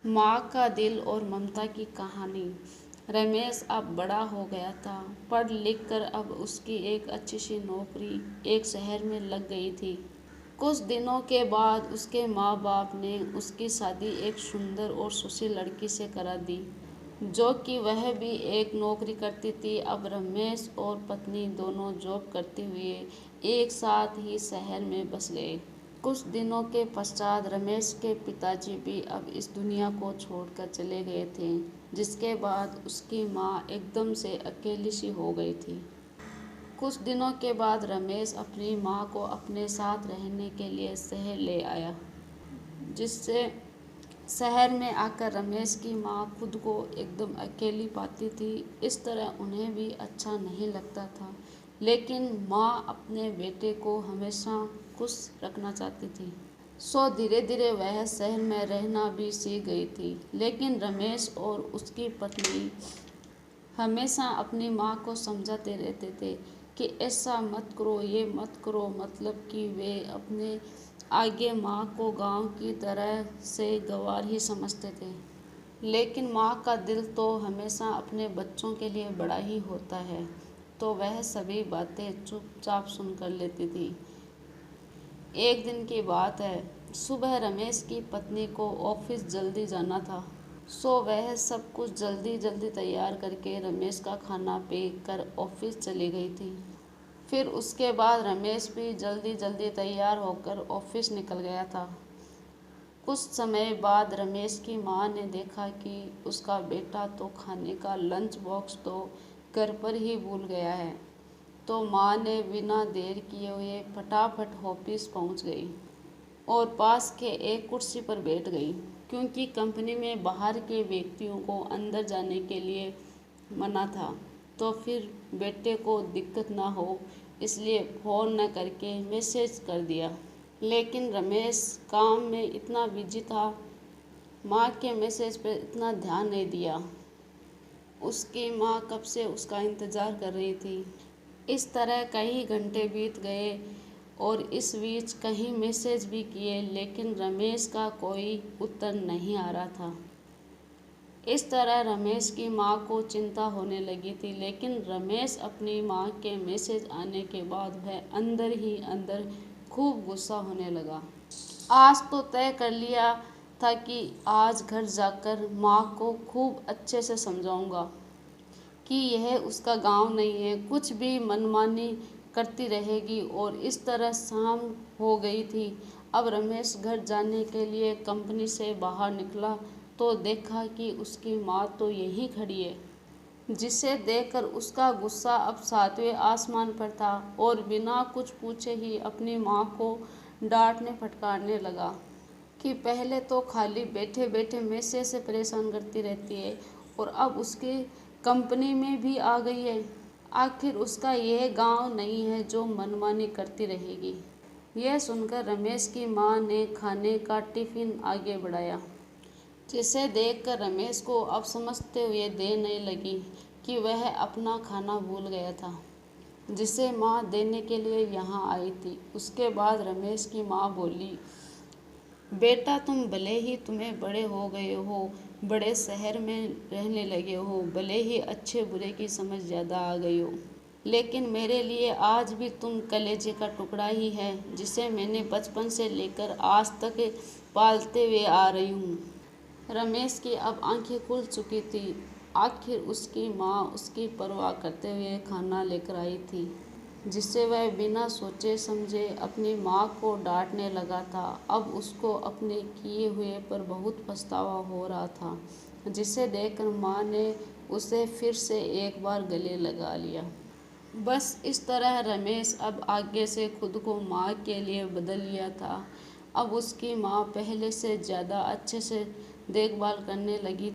माँ का दिल और ममता की कहानी। रमेश अब बड़ा हो गया था। पढ़ लिख कर अब उसकी एक अच्छी सी नौकरी एक शहर में लग गई थी। कुछ दिनों के बाद उसके माँ बाप ने उसकी शादी एक सुंदर और सुशील लड़की से करा दी, जो कि वह भी एक नौकरी करती थी। अब रमेश और पत्नी दोनों जॉब करते हुए एक साथ ही शहर में बस गए। कुछ दिनों के पश्चात रमेश के पिताजी भी अब इस दुनिया को छोड़कर चले गए थे, जिसके बाद उसकी माँ एकदम से अकेली सी हो गई थी। कुछ दिनों के बाद रमेश अपनी माँ को अपने साथ रहने के लिए शहर ले आया, जिससे शहर में आकर रमेश की माँ खुद को एकदम अकेली पाती थी। इस तरह उन्हें भी अच्छा नहीं लगता था, लेकिन माँ अपने बेटे को हमेशा खुश रखना चाहती थी। सो धीरे धीरे वह शहर में रहना भी सीख गई थी। लेकिन रमेश और उसकी पत्नी हमेशा अपनी माँ को समझाते रहते थे कि ऐसा मत करो, ये मत करो, मतलब कि वे अपने आगे माँ को गांव की तरह से गंवार ही समझते थे। लेकिन माँ का दिल तो हमेशा अपने बच्चों के लिए बड़ा ही होता है, तो वह सभी बातें चुपचाप सुन कर लेती थी। एक दिन की बात है, सुबह रमेश की पत्नी को ऑफिस जल्दी जाना था, सो वह सब कुछ जल्दी जल्दी तैयार करके रमेश का खाना पैक कर ऑफिस चली गई थी। फिर उसके बाद रमेश भी जल्दी जल्दी तैयार होकर ऑफिस निकल गया था। कुछ समय बाद रमेश की माँ ने देखा कि उसका बेटा तो खाने का लंच बॉक्स तो घर पर ही भूल गया है। तो माँ ने बिना देर किए हुए फटाफट ऑफिस पहुँच गई और पास के एक कुर्सी पर बैठ गई, क्योंकि कंपनी में बाहर के व्यक्तियों को अंदर जाने के लिए मना था। तो फिर बेटे को दिक्कत ना हो, इसलिए फ़ोन न करके मैसेज कर दिया। लेकिन रमेश काम में इतना बिजी था, माँ के मैसेज पर इतना ध्यान नहीं दिया। उसकी माँ कब से उसका इंतज़ार कर रही थी। इस तरह कई घंटे बीत गए और इस बीच कहीं मैसेज भी किए, लेकिन रमेश का कोई उत्तर नहीं आ रहा था। इस तरह रमेश की माँ को चिंता होने लगी थी। लेकिन रमेश अपनी माँ के मैसेज आने के बाद वह अंदर ही अंदर खूब गुस्सा होने लगा। आज तो तय कर लिया था कि आज घर जाकर माँ को खूब अच्छे से समझाऊंगा कि यह उसका गांव नहीं है, कुछ भी मनमानी करती रहेगी। और इस तरह शाम हो गई थी। अब रमेश घर जाने के लिए कंपनी से बाहर निकला तो देखा कि उसकी माँ तो यहीं खड़ी है, जिसे देखकर उसका गुस्सा अब सातवें आसमान पर था और बिना कुछ पूछे ही अपनी माँ को डांटने फटकारने लगा कि पहले तो खाली बैठे बैठे मैसेज से परेशान करती रहती है और अब उसकी कंपनी में भी आ गई है। आखिर उसका यह गांव नहीं है जो मनमानी करती रहेगी। यह सुनकर रमेश की माँ ने खाने का टिफिन आगे बढ़ाया, जिसे देखकर रमेश को अब समझते हुए देर नहीं लगी कि वह अपना खाना भूल गया था, जिसे माँ देने के लिए यहाँ आई थी। उसके बाद रमेश की माँ बोली, बेटा तुम भले ही तुम्हें बड़े हो गए हो, बड़े शहर में रहने लगे हो, भले ही अच्छे बुरे की समझ ज़्यादा आ गई हो, लेकिन मेरे लिए आज भी तुम कलेजे का टुकड़ा ही है, जिसे मैंने बचपन से लेकर आज तक पालते हुए आ रही हूँ। रमेश की अब आंखें खुल चुकी थी। आखिर उसकी माँ उसकी परवाह करते हुए खाना लेकर आई थी, जिससे वह बिना सोचे समझे अपनी माँ को डांटने लगा था। अब उसको अपने किए हुए पर बहुत पछतावा हो रहा था, जिसे देखकर माँ ने उसे फिर से एक बार गले लगा लिया। बस इस तरह रमेश अब आगे से खुद को माँ के लिए बदल लिया था। अब उसकी माँ पहले से ज़्यादा अच्छे से देखभाल करने लगी